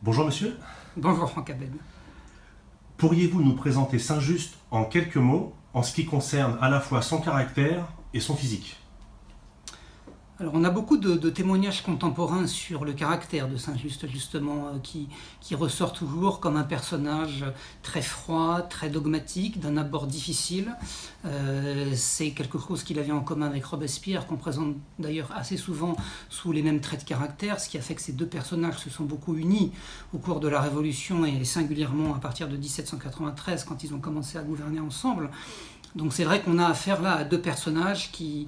Bonjour monsieur, Bonjour Franck Abel. pourriez-vous nous présenter Saint-Just en quelques mots en ce qui concerne à la fois son caractère et son physique? Alors on a beaucoup de témoignages contemporains sur le caractère de Saint-Just justement qui ressort toujours comme un personnage très froid, très dogmatique, d'un abord difficile. C'est quelque chose qu'il avait en commun avec Robespierre, qu'on présente d'ailleurs assez souvent sous les mêmes traits de caractère, ce qui a fait que ces deux personnages se sont beaucoup unis au cours de la Révolution et singulièrement à partir de 1793 quand ils ont commencé à gouverner ensemble. Donc c'est vrai qu'on a affaire là à deux personnages qui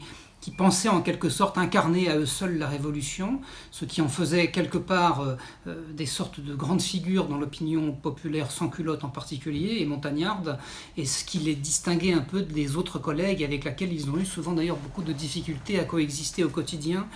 pensaient en quelque sorte incarner à eux seuls la Révolution, ce qui en faisait quelque part des sortes de grandes figures dans l'opinion populaire sans culotte en particulier, et montagnarde, et ce qui les distinguait un peu des autres collègues avec lesquels ils ont eu souvent d'ailleurs beaucoup de difficultés à coexister au quotidien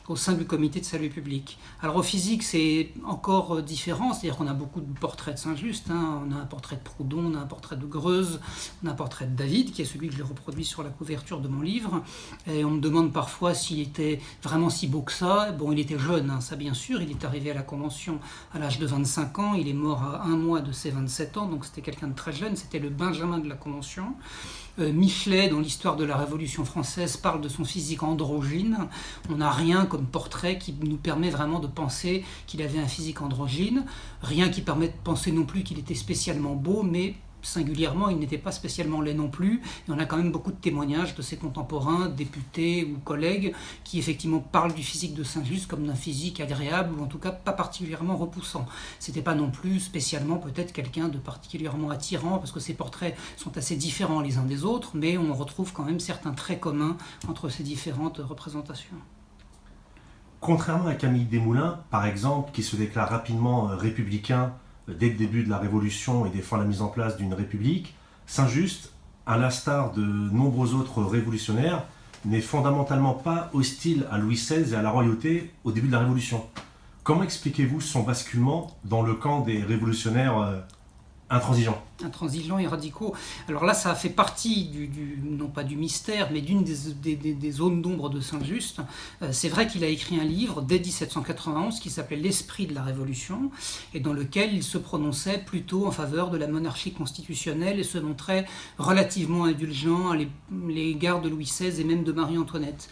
au sein du comité de salut public. Alors au physique c'est encore différent, c'est-à-dire qu'on a beaucoup de portraits de Saint-Just, on a un portrait de Proudhon, on a un portrait de Greuze, on a un portrait de David, qui est celui que j'ai reproduit sur la couverture de mon livre, et on me demande parfois s'il était vraiment si beau que ça. Bon, il était jeune, ça bien sûr, il est arrivé à la Convention à l'âge de 25 ans, il est mort à un mois de ses 27 ans, donc c'était quelqu'un de très jeune, c'était le Benjamin de la Convention. Michelet, dans l'histoire de la Révolution française, parle de son physique androgyne. On n'a rien comme portrait qui nous permet vraiment de penser qu'il avait un physique androgyne. Rien qui permet de penser non plus qu'il était spécialement beau, mais singulièrement, il n'était pas spécialement laid non plus. Et on a quand même beaucoup de témoignages de ses contemporains, députés ou collègues, qui effectivement parlent du physique de Saint-Just comme d'un physique agréable, ou en tout cas pas particulièrement repoussant. C'était pas non plus spécialement peut-être quelqu'un de particulièrement attirant, parce que ses portraits sont assez différents les uns des autres, mais on retrouve quand même certains traits communs entre ces différentes représentations. Contrairement à Camille Desmoulins, par exemple, qui se déclare rapidement républicain dès le début de la Révolution et défend la mise en place d'une république, Saint-Just, à l'instar de nombreux autres révolutionnaires, n'est fondamentalement pas hostile à Louis XVI et à la royauté au début de la Révolution. Comment expliquez-vous son basculement dans le camp des révolutionnaires intransigeants? Intransigeants et radicaux. Alors là, ça fait partie non pas du mystère, mais d'une des zones d'ombre de Saint-Just. C'est vrai qu'il a écrit un livre dès 1791 qui s'appelait L'Esprit de la Révolution, et dans lequel il se prononçait plutôt en faveur de la monarchie constitutionnelle et se montrait relativement indulgent à l'égard de Louis XVI et même de Marie-Antoinette.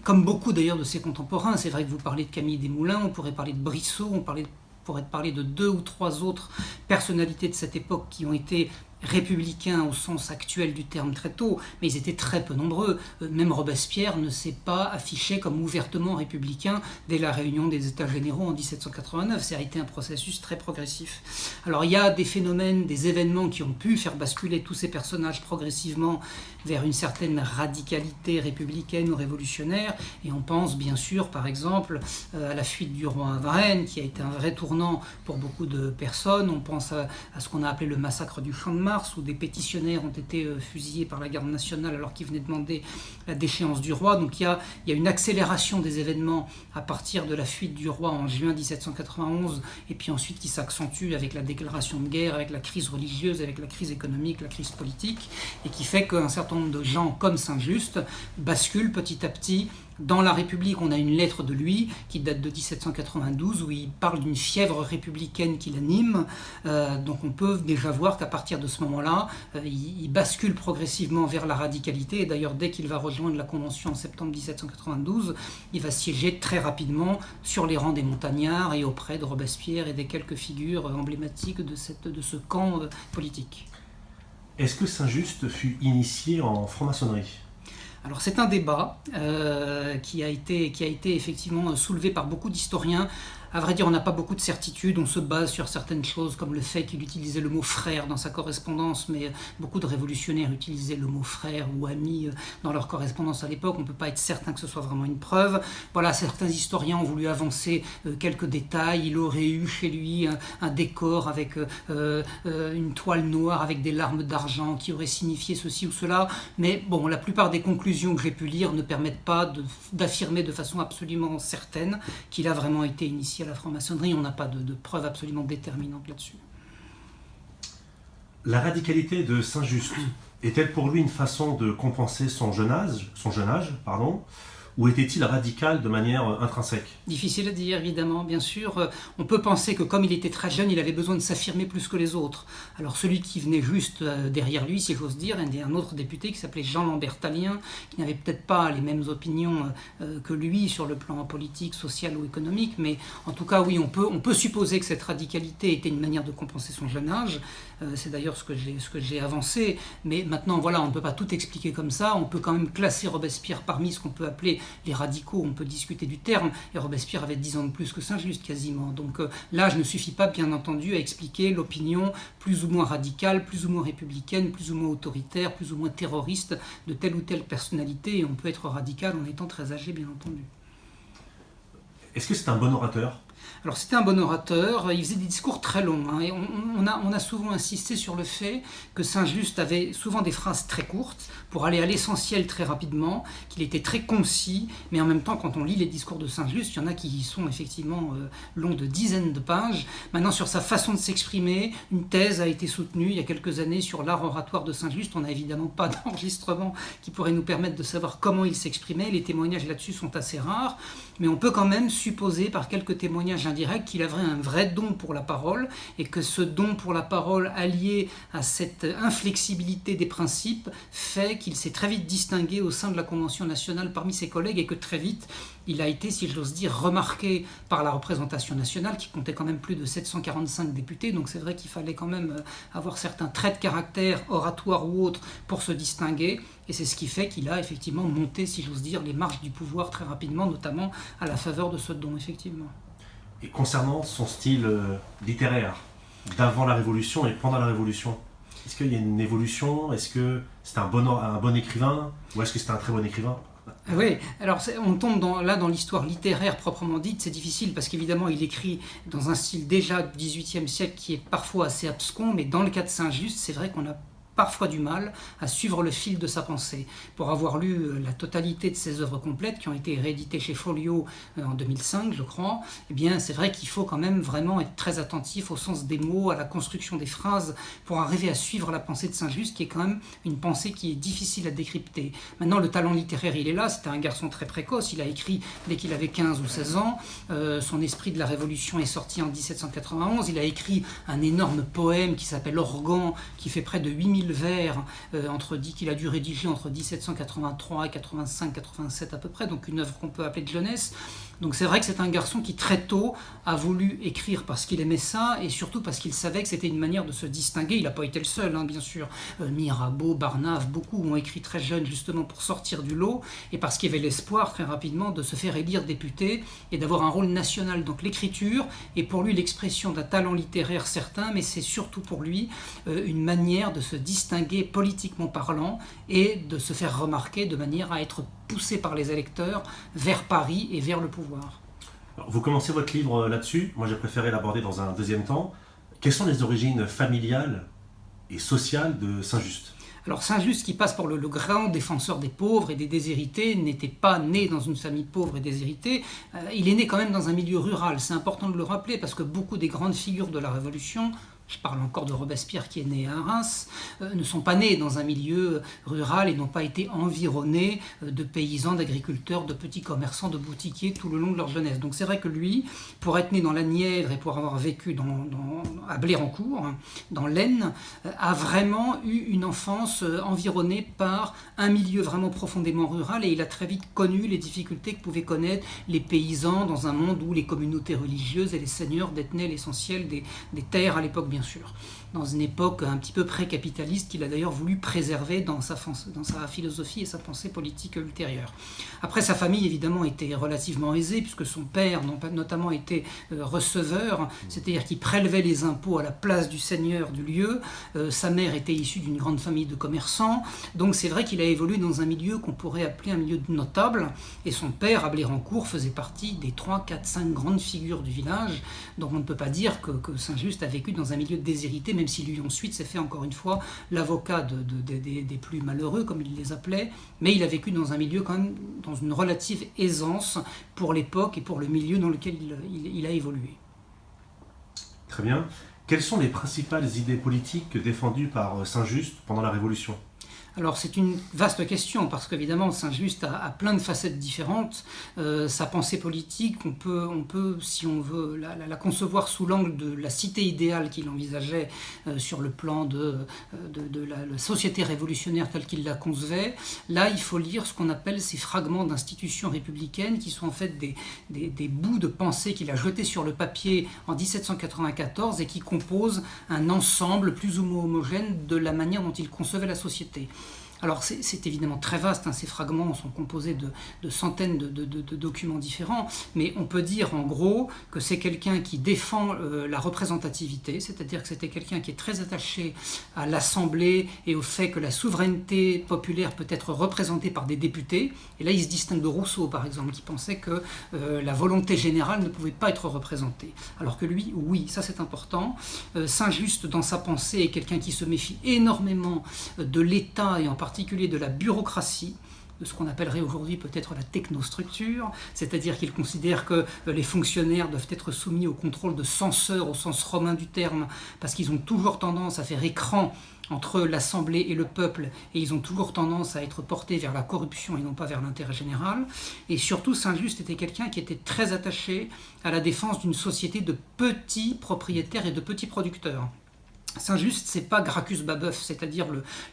Comme beaucoup d'ailleurs de ses contemporains, c'est vrai que vous parlez de Camille Desmoulins, on pourrait parler de Brissot, pourrait parler de deux ou trois autres personnalités de cette époque qui ont été républicains au sens actuel du terme très tôt, mais ils étaient très peu nombreux. Même Robespierre ne s'est pas affiché comme ouvertement républicain dès la réunion des États généraux en 1789. Ça a été un processus très progressif. Alors il y a des phénomènes, des événements qui ont pu faire basculer tous ces personnages progressivement vers une certaine radicalité républicaine ou révolutionnaire, et on pense bien sûr par exemple à la fuite du roi à Varennes, qui a été un vrai tournant pour beaucoup de personnes. On pense à ce qu'on a appelé le massacre du Champ de Mars, où des pétitionnaires ont été fusillés par la garde nationale alors qu'ils venaient demander la déchéance du roi. Donc il y a une accélération des événements à partir de la fuite du roi en juin 1791, et puis ensuite qui s'accentue avec la déclaration de guerre, avec la crise religieuse, avec la crise économique, la crise politique, et qui fait qu'un certain nombre de gens comme Saint-Just basculent petit à petit dans la République. On a une lettre de lui qui date de 1792 où il parle d'une fièvre républicaine qui l'anime. Donc on peut déjà voir qu'à partir de ce moment-là, il bascule progressivement vers la radicalité. Et d'ailleurs, dès qu'il va rejoindre la Convention en septembre 1792, il va siéger très rapidement sur les rangs des montagnards et auprès de Robespierre et des quelques figures emblématiques de ce camp politique. Est-ce que Saint-Just fut initié en franc-maçonnerie? Alors c'est un débat qui a été effectivement soulevé par beaucoup d'historiens. À vrai dire, on n'a pas beaucoup de certitudes, on se base sur certaines choses comme le fait qu'il utilisait le mot frère dans sa correspondance, mais beaucoup de révolutionnaires utilisaient le mot frère ou ami dans leur correspondance à l'époque. On ne peut pas être certain que ce soit vraiment une preuve. Voilà, certains historiens ont voulu avancer quelques détails. Il aurait eu chez lui un décor avec une toile noire avec des larmes d'argent qui aurait signifié ceci ou cela. Mais bon, la plupart des conclusions que j'ai pu lire ne permettent pas d'affirmer de façon absolument certaine qu'il a vraiment été initié à la franc-maçonnerie. On n'a pas de preuves absolument déterminantes là-dessus. La radicalité de Saint-Just est-elle pour lui une façon de compenser son jeune âge, ou était-il radical de manière intrinsèque? Difficile à dire, évidemment, bien sûr. On peut penser que comme il était très jeune, il avait besoin de s'affirmer plus que les autres. Alors celui qui venait juste derrière lui, si j'ose dire, un autre député qui s'appelait Jean-Lambert Tallien, qui n'avait peut-être pas les mêmes opinions que lui sur le plan politique, social ou économique, mais en tout cas, oui, on peut supposer que cette radicalité était une manière de compenser son jeune âge. C'est d'ailleurs ce que j'ai avancé. Mais maintenant, voilà, on ne peut pas tout expliquer comme ça. On peut quand même classer Robespierre parmi ce qu'on peut appeler les radicaux. On peut discuter du terme. Et Robespierre avait 10 ans de plus que Saint-Just, quasiment. Donc l'âge ne suffit pas, bien entendu, à expliquer l'opinion plus ou moins radicale, plus ou moins républicaine, plus ou moins autoritaire, plus ou moins terroriste de telle ou telle personnalité. Et on peut être radical en étant très âgé, bien entendu. Est-ce que c'est un bon orateur? Alors c'était un bon orateur, il faisait des discours très longs, hein, et on a souvent insisté sur le fait que Saint-Just avait souvent des phrases très courtes pour aller à l'essentiel très rapidement, qu'il était très concis, mais en même temps quand on lit les discours de Saint-Just, il y en a qui sont effectivement longs de dizaines de pages. Maintenant sur sa façon de s'exprimer, une thèse a été soutenue il y a quelques années sur l'art oratoire de Saint-Just. On n'a évidemment pas d'enregistrement qui pourrait nous permettre de savoir comment il s'exprimait, les témoignages là-dessus sont assez rares, mais on peut quand même supposer par quelques témoignages indirect qu'il avait un vrai don pour la parole et que ce don pour la parole allié à cette inflexibilité des principes fait qu'il s'est très vite distingué au sein de la Convention nationale parmi ses collègues et que très vite il a été, si j'ose dire, remarqué par la représentation nationale qui comptait quand même plus de 745 députés, donc c'est vrai qu'il fallait quand même avoir certains traits de caractère, oratoires ou autres, pour se distinguer, et c'est ce qui fait qu'il a effectivement monté, si j'ose dire, les marches du pouvoir très rapidement, notamment à la faveur de ce don, effectivement. Et concernant son style littéraire, d'avant la Révolution et pendant la Révolution, est-ce qu'il y a une évolution? Est-ce que c'était un bon écrivain? Ou est-ce que c'était un très bon écrivain? Oui, alors on tombe dans l'histoire littéraire proprement dite, c'est difficile parce qu'évidemment il écrit dans un style déjà du XVIIIe siècle qui est parfois assez abscon, mais dans le cas de Saint-Just, c'est vrai qu'on a parfois du mal à suivre le fil de sa pensée. Pour avoir lu la totalité de ses œuvres complètes qui ont été rééditées chez Folio en 2005, je crois, eh bien c'est vrai qu'il faut quand même vraiment être très attentif au sens des mots, à la construction des phrases, pour arriver à suivre la pensée de Saint-Just, qui est quand même une pensée qui est difficile à décrypter. Maintenant, le talent littéraire, il est là, c'était un garçon très précoce, il a écrit dès qu'il avait 15 ou 16 ans, son Esprit de la Révolution est sorti en 1791, il a écrit un énorme poème qui s'appelle Organ, qui fait près de 8000 vers, qu'il a dû rédiger entre 1783 et 85-87 à peu près, donc une œuvre qu'on peut appeler de jeunesse. Donc c'est vrai que c'est un garçon qui très tôt a voulu écrire parce qu'il aimait ça et surtout parce qu'il savait que c'était une manière de se distinguer. Il n'a pas été le seul, hein, bien sûr. Mirabeau, Barnave, beaucoup ont écrit très jeunes justement pour sortir du lot et parce qu'il y avait l'espoir très rapidement de se faire élire député et d'avoir un rôle national. Donc l'écriture est pour lui l'expression d'un talent littéraire certain, mais c'est surtout pour lui une manière de se distinguer politiquement parlant et de se faire remarquer de manière à être poussé par les électeurs vers Paris et vers le pouvoir. Alors, vous commencez votre livre là-dessus, moi j'ai préféré l'aborder dans un deuxième temps. Quelles sont les origines familiales et sociales de Saint-Just? Alors Saint-Just, qui passe pour le grand défenseur des pauvres et des déshérités, n'était pas né dans une famille pauvre et déshéritée. Il est né quand même dans un milieu rural. C'est important de le rappeler parce que beaucoup des grandes figures de la Révolution, je parle encore de Robespierre qui est né à Reims, ne sont pas nés dans un milieu rural et n'ont pas été environnés de paysans, d'agriculteurs, de petits commerçants, de boutiquiers tout le long de leur jeunesse. Donc c'est vrai que lui, pour être né dans la Nièvre et pour avoir vécu à Blérancourt, dans l'Aisne, a vraiment eu une enfance environnée par un milieu vraiment profondément rural et il a très vite connu les difficultés que pouvaient connaître les paysans dans un monde où les communautés religieuses et les seigneurs détenaient l'essentiel des terres à l'époque, bien sûr, dans une époque un petit peu pré-capitaliste qu'il a d'ailleurs voulu préserver dans sa philosophie et sa pensée politique ultérieure. Après, sa famille évidemment était relativement aisée puisque son père notamment était receveur, c'est-à-dire qu'il prélevait les impôts à la place du seigneur du lieu. Sa mère était issue d'une grande famille de commerçants, donc c'est vrai qu'il a évolué dans un milieu qu'on pourrait appeler un milieu de notables, et son père à Blérancourt faisait partie des 3, 4, 5 grandes figures du village, donc on ne peut pas dire que Saint-Just a vécu dans un milieu déshérité, même si lui ensuite s'est fait encore une fois l'avocat des plus malheureux, comme il les appelait, mais il a vécu dans un milieu quand même, dans une relative aisance pour l'époque et pour le milieu dans lequel il a évolué. Très bien. Quelles sont les principales idées politiques défendues par Saint-Just pendant la Révolution ? Alors c'est une vaste question parce qu'évidemment Saint-Just a plein de facettes différentes. Sa pensée politique, on peut si on veut, la concevoir sous l'angle de la cité idéale qu'il envisageait sur le plan de la société révolutionnaire telle qu'il la concevait. Là, il faut lire ce qu'on appelle ces fragments d'institutions républicaines qui sont en fait des bouts de pensée qu'il a jetés sur le papier en 1794 et qui composent un ensemble plus ou moins homogène de la manière dont il concevait la société. Alors c'est évidemment très vaste, hein, ces fragments sont composés de centaines de documents différents, mais on peut dire en gros que c'est quelqu'un qui défend la représentativité, c'est-à-dire que c'était quelqu'un qui est très attaché à l'Assemblée et au fait que la souveraineté populaire peut être représentée par des députés. Et là il se distingue de Rousseau par exemple, qui pensait que la volonté générale ne pouvait pas être représentée. Alors que lui, oui, ça c'est important. Saint-Just dans sa pensée est quelqu'un qui se méfie énormément de l'État et en particulier de la bureaucratie, de ce qu'on appellerait aujourd'hui peut-être la technostructure, c'est-à-dire qu'il considère que les fonctionnaires doivent être soumis au contrôle de censeurs au sens romain du terme, parce qu'ils ont toujours tendance à faire écran entre l'Assemblée et le peuple, et ils ont toujours tendance à être portés vers la corruption et non pas vers l'intérêt général. Et surtout, Saint-Just était quelqu'un qui était très attaché à la défense d'une société de petits propriétaires et de petits producteurs. Saint-Just, c'est pas Gracchus Babeuf, c'est-à-dire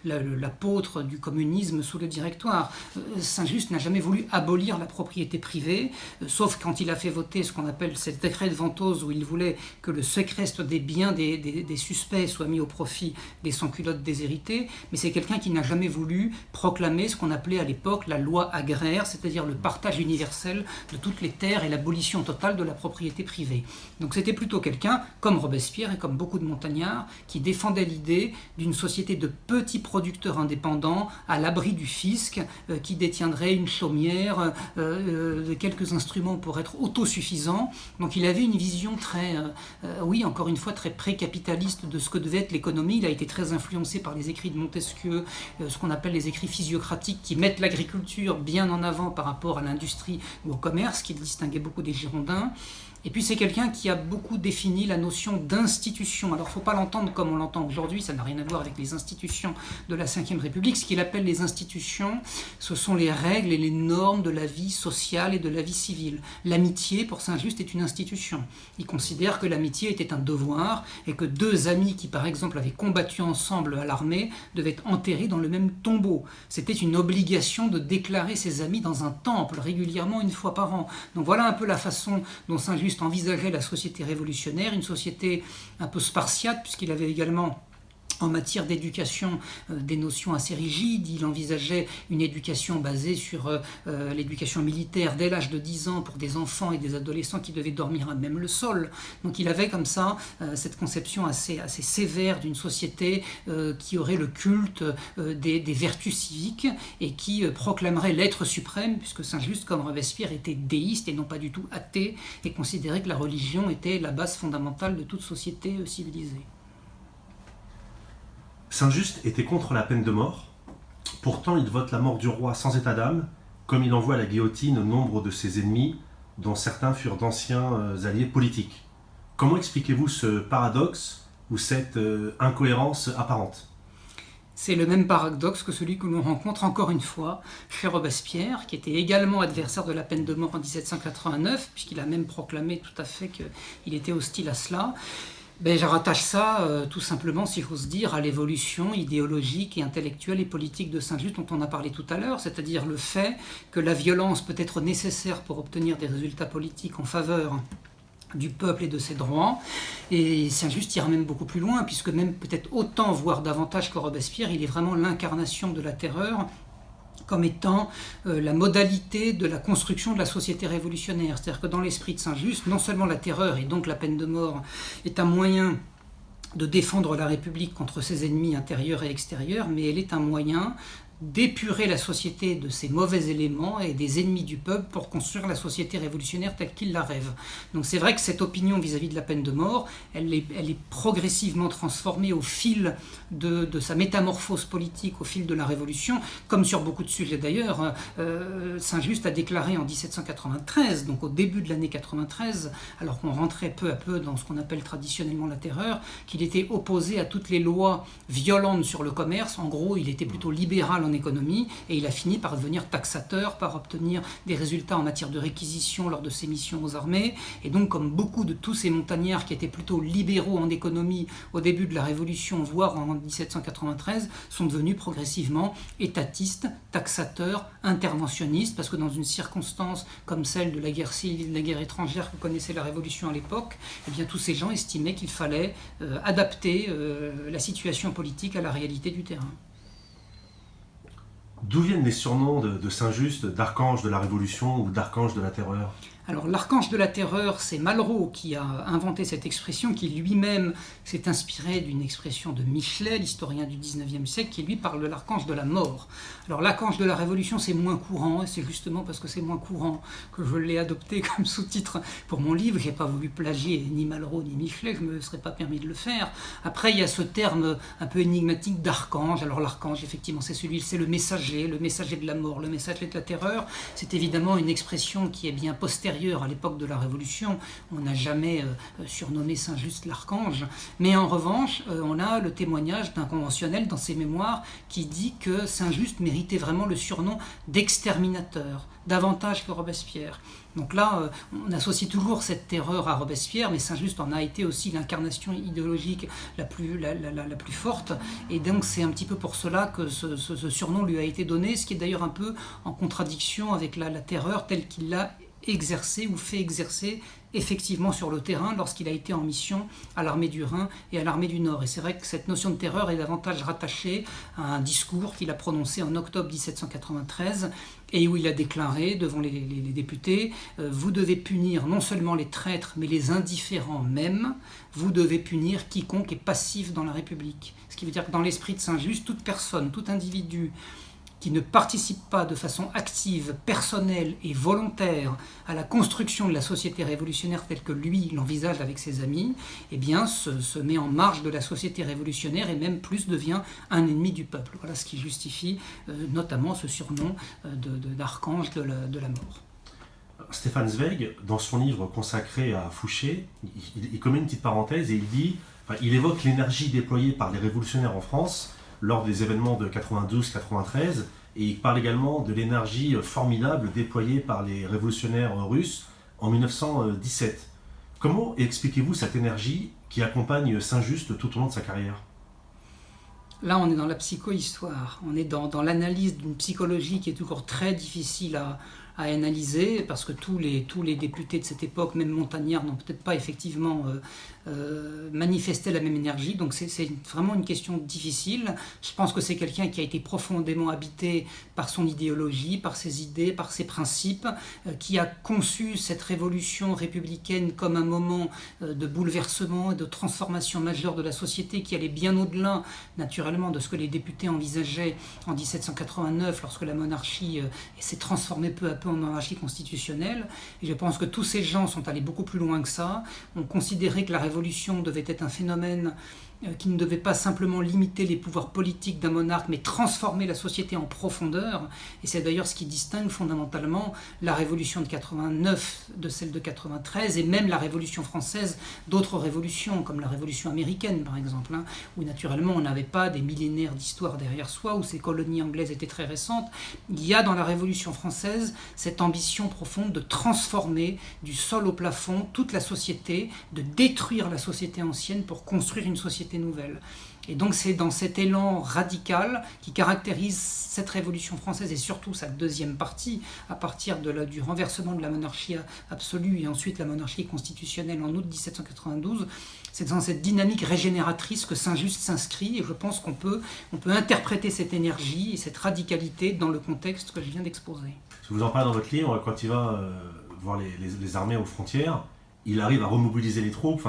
l'apôtre du communisme sous le Directoire. Saint-Just n'a jamais voulu abolir la propriété privée, sauf quand il a fait voter ce qu'on appelle ce décret de Ventose, où il voulait que le séquestre des biens des suspects soit mis au profit des sans-culottes déshérités. Mais c'est quelqu'un qui n'a jamais voulu proclamer ce qu'on appelait à l'époque la loi agraire, c'est-à-dire le partage universel de toutes les terres et l'abolition totale de la propriété privée. Donc c'était plutôt quelqu'un, comme Robespierre et comme beaucoup de montagnards, qui défendait l'idée d'une société de petits producteurs indépendants à l'abri du fisc, qui détiendraient une chaumière, quelques instruments pour être autosuffisants. Donc il avait une vision très, oui, encore une fois, très pré-capitaliste de ce que devait être l'économie. Il a été très influencé par les écrits de Montesquieu, ce qu'on appelle les écrits physiocratiques, qui mettent l'agriculture bien en avant par rapport à l'industrie ou au commerce, qui le distinguait beaucoup des Girondins. Et puis c'est quelqu'un qui a beaucoup défini la notion d'institution. Alors il ne faut pas l'entendre comme on l'entend aujourd'hui, ça n'a rien à voir avec les institutions de la Ve République. Ce qu'il appelle les institutions, ce sont les règles et les normes de la vie sociale et de la vie civile. L'amitié, pour Saint-Just, est une institution. Il considère que l'amitié était un devoir et que deux amis qui, par exemple, avaient combattu ensemble à l'armée devaient être enterrés dans le même tombeau. C'était une obligation de déclarer ses amis dans un temple régulièrement une fois par an. Donc voilà un peu la façon dont Saint-Just envisageait la société révolutionnaire, une société un peu spartiate, puisqu'il avait également en matière d'éducation des notions assez rigides. Il envisageait une éducation basée sur l'éducation militaire dès l'âge de 10 ans pour des enfants et des adolescents qui devaient dormir à même le sol. Donc il avait comme ça cette conception assez sévère d'une société qui aurait le culte des vertus civiques et qui proclamerait l'être suprême, puisque Saint-Just, comme Robespierre, était déiste et non pas du tout athée, et considérait que la religion était la base fondamentale de toute société civilisée. Saint-Just était contre la peine de mort. Pourtant, il vote la mort du roi sans état d'âme, comme il envoie à la guillotine nombre de ses ennemis, dont certains furent d'anciens alliés politiques. Comment expliquez-vous ce paradoxe ou cette incohérence apparente ? C'est le même paradoxe que celui que l'on rencontre encore une fois chez Robespierre, qui était également adversaire de la peine de mort en 1789, puisqu'il a même proclamé tout à fait qu'il était hostile à cela. Je rattache ça tout simplement, si j'ose dire, à l'évolution idéologique et intellectuelle et politique de Saint-Just dont on a parlé tout à l'heure, c'est-à-dire le fait que la violence peut être nécessaire pour obtenir des résultats politiques en faveur du peuple et de ses droits. Et Saint-Just ira même beaucoup plus loin, puisque même peut-être autant, voire davantage que Robespierre, il est vraiment l'incarnation de la terreur comme étant la modalité de la construction de la société révolutionnaire. C'est-à-dire que dans l'esprit de Saint-Just, non seulement la terreur et donc la peine de mort est un moyen de défendre la République contre ses ennemis intérieurs et extérieurs, mais elle est un moyen d'épurer la société de ses mauvais éléments et des ennemis du peuple pour construire la société révolutionnaire telle qu'il la rêve. Donc c'est vrai que cette opinion vis-à-vis de la peine de mort, elle est progressivement transformée au fil de sa métamorphose politique, au fil de la Révolution, comme sur beaucoup de sujets d'ailleurs. Saint-Just a déclaré en 1793, donc au début de l'année 93, alors qu'on rentrait peu à peu dans ce qu'on appelle traditionnellement la terreur, qu'il était opposé à toutes les lois violentes sur le commerce. En gros, il était plutôt libéral en économie, et il a fini par devenir taxateur, par obtenir des résultats en matière de réquisition lors de ses missions aux armées. Et donc, comme beaucoup de tous ces montagnards qui étaient plutôt libéraux en économie au début de la Révolution, voire en 1793, sont devenus progressivement étatistes, taxateurs, interventionnistes, parce que dans une circonstance comme celle de la guerre civile, de la guerre étrangère que connaissait la Révolution à l'époque, eh bien, tous ces gens estimaient qu'il fallait adapter la situation politique à la réalité du terrain. D'où viennent les surnoms de Saint-Just, d'archange de la Révolution ou d'archange de la Terreur ? Alors l'archange de la terreur, c'est Malraux qui a inventé cette expression, qui lui-même s'est inspiré d'une expression de Michelet, l'historien du 19e siècle, qui lui parle de l'archange de la mort. Alors l'archange de la Révolution, c'est moins courant, et c'est justement parce que c'est moins courant que je l'ai adopté comme sous-titre pour mon livre. Je n'ai pas voulu plagier ni Malraux ni Michelet, je ne me serais pas permis de le faire. Après, il y a ce terme un peu énigmatique d'archange. Alors l'archange, effectivement, c'est le messager de la mort, le messager de la terreur. C'est évidemment une expression qui est bien postérieure à l'époque de la Révolution. On n'a jamais surnommé Saint-Just l'archange, mais en revanche, on a le témoignage d'un conventionnel dans ses mémoires qui dit que Saint-Just méritait vraiment le surnom d'exterminateur, davantage que Robespierre. Donc là, on associe toujours cette terreur à Robespierre, mais Saint-Just en a été aussi l'incarnation idéologique la plus forte, et donc c'est un petit peu pour cela que ce surnom lui a été donné, ce qui est d'ailleurs un peu en contradiction avec la terreur telle qu'il l'a exercé ou fait exercer effectivement sur le terrain lorsqu'il a été en mission à l'armée du Rhin et à l'armée du Nord. Et c'est vrai que cette notion de terreur est davantage rattachée à un discours qu'il a prononcé en octobre 1793 et où il a déclaré devant les députés « Vous devez punir non seulement les traîtres mais les indifférents même, vous devez punir quiconque est passif dans la République ». Ce qui veut dire que dans l'esprit de Saint-Just, toute personne, tout individu qui ne participe pas de façon active, personnelle et volontaire à la construction de la société révolutionnaire telle que lui l'envisage avec ses amis, eh bien se met en marge de la société révolutionnaire et même plus devient un ennemi du peuple. Voilà ce qui justifie notamment ce surnom d'archange de la mort. Stefan Zweig, dans son livre consacré à Fouché, il commet une petite parenthèse et il évoque l'énergie déployée par les révolutionnaires en France lors des événements de 92-93, et il parle également de l'énergie formidable déployée par les révolutionnaires russes en 1917. Comment expliquez-vous cette énergie qui accompagne Saint-Just tout au long de sa carrière ? Là, on est dans la psychohistoire, on est dans l'analyse d'une psychologie qui est toujours très difficile à analyser, parce que tous les députés de cette époque, même montagnards, n'ont peut-être pas effectivement manifesté la même énergie. Donc c'est vraiment une question difficile. Je pense que c'est quelqu'un qui a été profondément habité par son idéologie, par ses idées, par ses principes, qui a conçu cette révolution républicaine comme un moment de bouleversement et de transformation majeure de la société qui allait bien au-delà, naturellement, de ce que les députés envisageaient en 1789, lorsque la monarchie s'est transformée peu à peu en monarchie constitutionnelle. Et je pense que tous ces gens sont allés beaucoup plus loin que ça, ont considéré que la révolution devait être un phénomène qui ne devait pas simplement limiter les pouvoirs politiques d'un monarque, mais transformer la société en profondeur. Et c'est d'ailleurs ce qui distingue fondamentalement la révolution de 89 de celle de 93, et même la révolution française d'autres révolutions, comme la révolution américaine par exemple, où naturellement on n'avait pas des millénaires d'histoire derrière soi, où ces colonies anglaises étaient très récentes. Il y a dans la révolution française cette ambition profonde de transformer du sol au plafond toute la société, de détruire la société ancienne pour construire une société nouvelle. Et donc c'est dans cet élan radical qui caractérise cette révolution française et surtout sa deuxième partie, à partir du renversement de la monarchie absolue et ensuite la monarchie constitutionnelle en août 1792, c'est dans cette dynamique régénératrice que Saint-Just s'inscrit, et je pense qu'on peut interpréter cette énergie et cette radicalité dans le contexte que je viens d'exposer. Vous en parlez dans votre livre, quand il va voir les armées aux frontières, il arrive à remobiliser les troupes.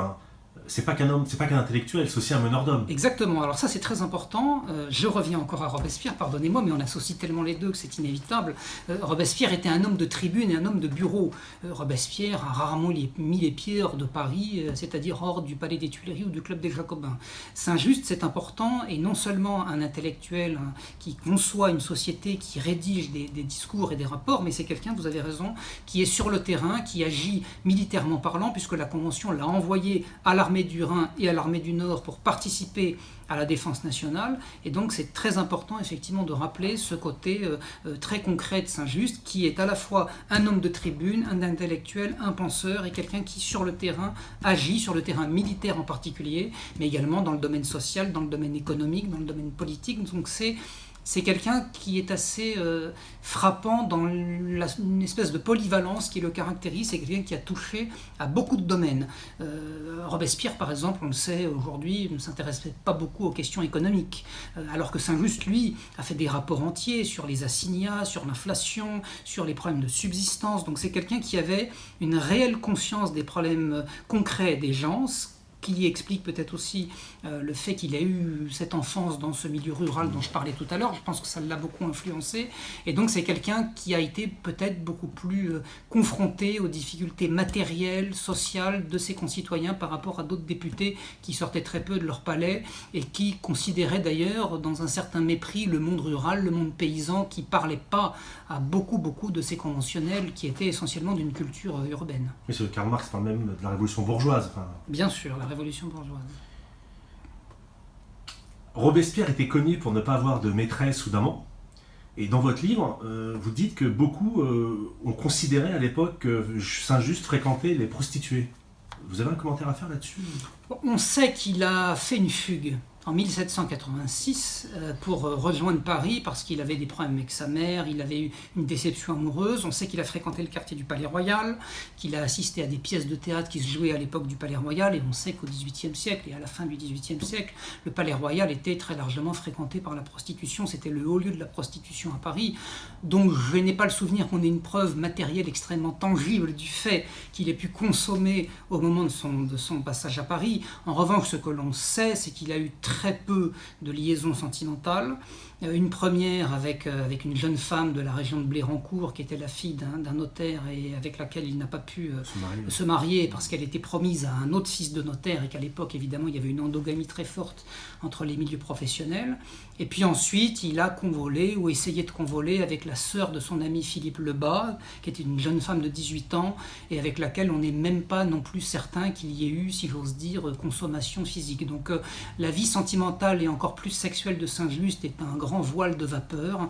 c'est pas qu'un homme, c'est pas qu'un intellectuel, c'est aussi un meneur d'hommes. Exactement, alors ça c'est très important. Je reviens encore à Robespierre, pardonnez-moi, mais on associe tellement les deux que c'est inévitable. Robespierre était un homme de tribune et un homme de bureau. Robespierre a rarement mis les pieds hors de Paris, c'est-à-dire hors du Palais des Tuileries ou du Club des Jacobins. Saint-Just, c'est important, et non seulement un intellectuel qui conçoit une société, qui rédige des discours et des rapports, mais c'est quelqu'un, vous avez raison, qui est sur le terrain, qui agit militairement parlant, puisque la Convention l'a envoyé à l'armée du Rhin et à l'armée du Nord pour participer à la défense nationale. Et donc c'est très important effectivement de rappeler ce côté très concret de Saint-Just, qui est à la fois un homme de tribune, un intellectuel, un penseur et quelqu'un qui sur le terrain agit, sur le terrain militaire en particulier, mais également dans le domaine social, dans le domaine économique, dans le domaine politique. Donc c'est quelqu'un qui est assez frappant dans une espèce de polyvalence qui le caractérise. C'est quelqu'un qui a touché à beaucoup de domaines. Robespierre, par exemple, on le sait aujourd'hui, ne s'intéressait pas beaucoup aux questions économiques. Alors que Saint-Just, lui, a fait des rapports entiers sur les assignats, sur l'inflation, sur les problèmes de subsistance. Donc c'est quelqu'un qui avait une réelle conscience des problèmes concrets des gens, qui explique peut-être aussi le fait qu'il a eu cette enfance dans ce milieu rural dont je parlais tout à l'heure. Je pense que ça l'a beaucoup influencé. Et donc c'est quelqu'un qui a été peut-être beaucoup plus confronté aux difficultés matérielles, sociales de ses concitoyens par rapport à d'autres députés qui sortaient très peu de leur palais et qui considéraient d'ailleurs dans un certain mépris le monde rural, le monde paysan, qui ne parlait pas à beaucoup de ces conventionnels qui étaient essentiellement d'une culture urbaine. Mais c'est Karl Marx parle même de la révolution bourgeoise. Enfin... Bien sûr, la révolution bourgeoise. Robespierre était connu pour ne pas avoir de maîtresse ou d'amant. Et dans votre livre, vous dites que beaucoup ont considéré à l'époque que Saint-Just fréquentait les prostituées. Vous avez un commentaire à faire là-dessus ? On sait qu'il a fait une fugue en 1786 pour rejoindre Paris parce qu'il avait des problèmes avec sa mère, il avait eu une déception amoureuse. On sait qu'il a fréquenté le quartier du Palais Royal, qu'il a assisté à des pièces de théâtre qui se jouaient à l'époque du Palais Royal, et on sait qu'au XVIIIe siècle et à la fin du XVIIIe siècle, le Palais Royal était très largement fréquenté par la prostitution. C'était le haut lieu de la prostitution à Paris. Donc je n'ai pas le souvenir qu'on ait une preuve matérielle extrêmement tangible du fait qu'il ait pu consommer au moment de son passage à Paris. En revanche, ce que l'on sait, c'est qu'il a eu très peu de liaisons sentimentales. Une première avec une jeune femme de la région de Blérancourt qui était la fille d'un notaire et avec laquelle il n'a pas pu se marier parce qu'elle était promise à un autre fils de notaire et qu'à l'époque évidemment il y avait une endogamie très forte entre les milieux professionnels. Et puis ensuite il a convolé ou essayé de convoler avec la sœur de son ami Philippe Lebas, qui était une jeune femme de 18 ans et avec laquelle on n'est même pas non plus certain qu'il y ait eu, si j'ose dire, consommation physique. Donc la vie sentimentale et encore plus sexuelle de Saint-Just est un grand voile de vapeur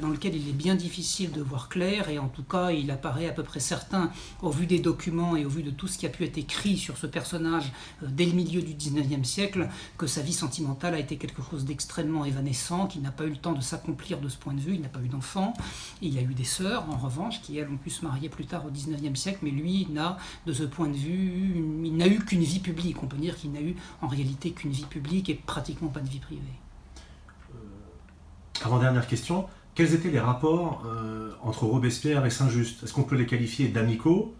dans lequel il est bien difficile de voir clair, et en tout cas il apparaît à peu près certain au vu des documents et au vu de tout ce qui a pu être écrit sur ce personnage dès le milieu du 19e siècle que sa vie sentimentale a été quelque chose d'extrêmement évanescent, qu'il n'a pas eu le temps de s'accomplir de ce point de vue. Il n'a pas eu d'enfants, il a eu des sœurs en revanche qui elles ont pu se marier plus tard au 19e siècle, mais lui n'a de ce point de vue, il n'a eu qu'une vie publique. On peut dire qu'il n'a eu en réalité qu'une vie publique et pratiquement pas de vie privée. Avant-dernière question, quels étaient les rapports entre Robespierre et Saint-Just ? Est-ce qu'on peut les qualifier d'amicaux ?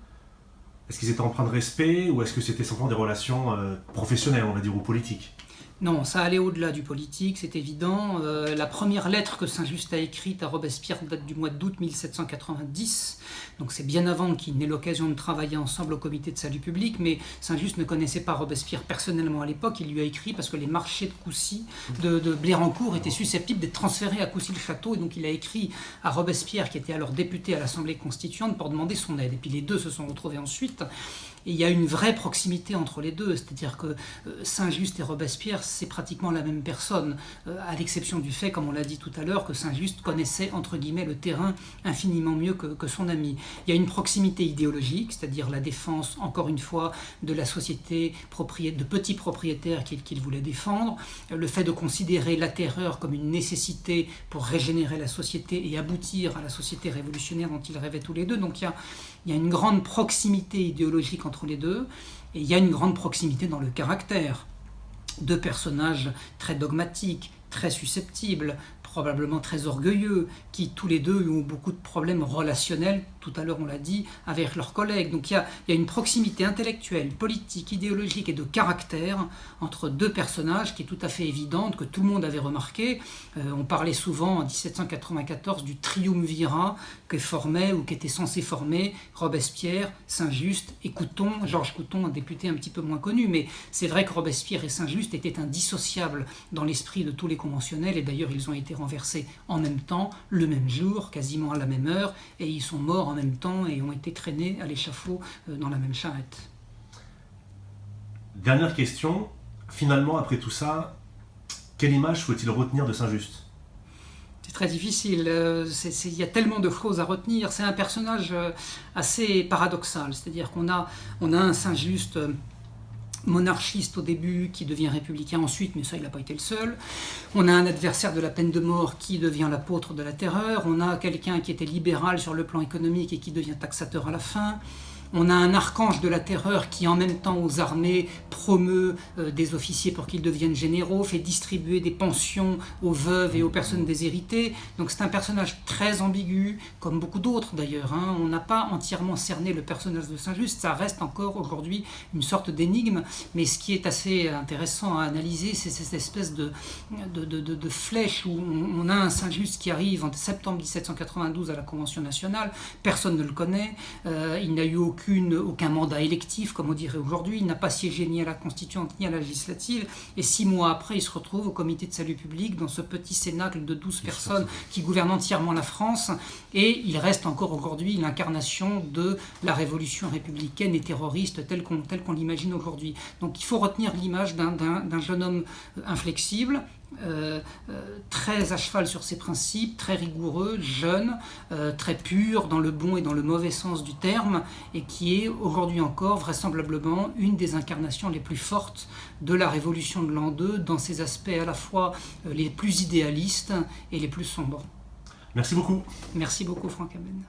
Est-ce qu'ils étaient empreints de respect ou est-ce que c'était simplement des relations professionnelles, on va dire, ou politiques ? Non, ça allait au-delà du politique, c'est évident. La première lettre que Saint-Just a écrite à Robespierre date du mois d'août 1790, donc c'est bien avant qu'ils n'aient l'occasion de travailler ensemble au comité de salut public, mais Saint-Just ne connaissait pas Robespierre personnellement à l'époque. Il lui a écrit parce que les marchés de Coucy, de Blérancourt étaient susceptibles d'être transférés à Coucy-le-Château, et donc il a écrit à Robespierre, qui était alors député à l'Assemblée constituante, pour demander son aide. Et puis les deux se sont retrouvés ensuite. Et il y a une vraie proximité entre les deux, c'est-à-dire que Saint-Just et Robespierre, c'est pratiquement la même personne, à l'exception du fait, comme on l'a dit tout à l'heure, que Saint-Just connaissait, entre guillemets, le terrain infiniment mieux que son ami. Il y a une proximité idéologique, c'est-à-dire la défense, encore une fois, de la société de petits propriétaires qu'il voulait défendre, le fait de considérer la terreur comme une nécessité pour régénérer la société et aboutir à la société révolutionnaire dont ils rêvaient tous les deux. Donc il y a une grande proximité idéologique entre les deux, et il y a une grande proximité dans le caractère. Deux personnages très dogmatiques, très susceptibles, probablement très orgueilleux, qui tous les deux ont beaucoup de problèmes relationnels tout à l'heure on l'a dit, avec leurs collègues. Donc il y a une proximité intellectuelle, politique, idéologique et de caractère entre deux personnages qui est tout à fait évidente, que tout le monde avait remarqué. On parlait souvent en 1794 du triumvirat que formait ou qui était censé former Robespierre, Saint-Just et Couthon. Georges Couthon, un député un petit peu moins connu, mais c'est vrai que Robespierre et Saint-Just étaient indissociables dans l'esprit de tous les conventionnels, et d'ailleurs ils ont été renversés en même temps, le même jour, quasiment à la même heure, et ils sont morts en même temps et ont été traînés à l'échafaud dans la même charrette. Dernière question, finalement après tout ça, quelle image faut-il retenir de Saint-Just ? C'est très difficile, il y a tellement de choses à retenir. C'est un personnage assez paradoxal, c'est-à-dire qu'on a un Saint-Just monarchiste au début qui devient républicain ensuite, mais ça il n'a pas été le seul. On a un adversaire de la peine de mort qui devient l'apôtre de la terreur. On a quelqu'un qui était libéral sur le plan économique et qui devient taxateur à la fin. On a un archange de la terreur qui, en même temps aux armées, promeut des officiers pour qu'ils deviennent généraux, fait distribuer des pensions aux veuves et aux personnes déshéritées. Donc c'est un personnage très ambigu, comme beaucoup d'autres d'ailleurs. On n'a pas entièrement cerné le personnage de Saint-Just, ça reste encore aujourd'hui une sorte d'énigme. Mais ce qui est assez intéressant à analyser, c'est cette espèce de flèche où on a un Saint-Just qui arrive en septembre 1792 à la Convention nationale. Personne ne le connaît, il n'a eu aucun mandat électif, comme on dirait aujourd'hui. Il n'a pas siégé ni à la Constituante ni à la législative. Et 6 mois après, il se retrouve au Comité de salut public, dans ce petit cénacle de 12 personnes qui gouvernent entièrement la France. Et il reste encore aujourd'hui l'incarnation de la révolution républicaine et terroriste telle qu'on l'imagine aujourd'hui. Donc il faut retenir l'image d'un jeune homme inflexible, très à cheval sur ses principes, très rigoureux, jeune, très pur dans le bon et dans le mauvais sens du terme, et qui est aujourd'hui encore vraisemblablement une des incarnations les plus fortes de la révolution de l'an 2, dans ses aspects à la fois les plus idéalistes et les plus sombres. Merci beaucoup. Merci beaucoup Franck Aben.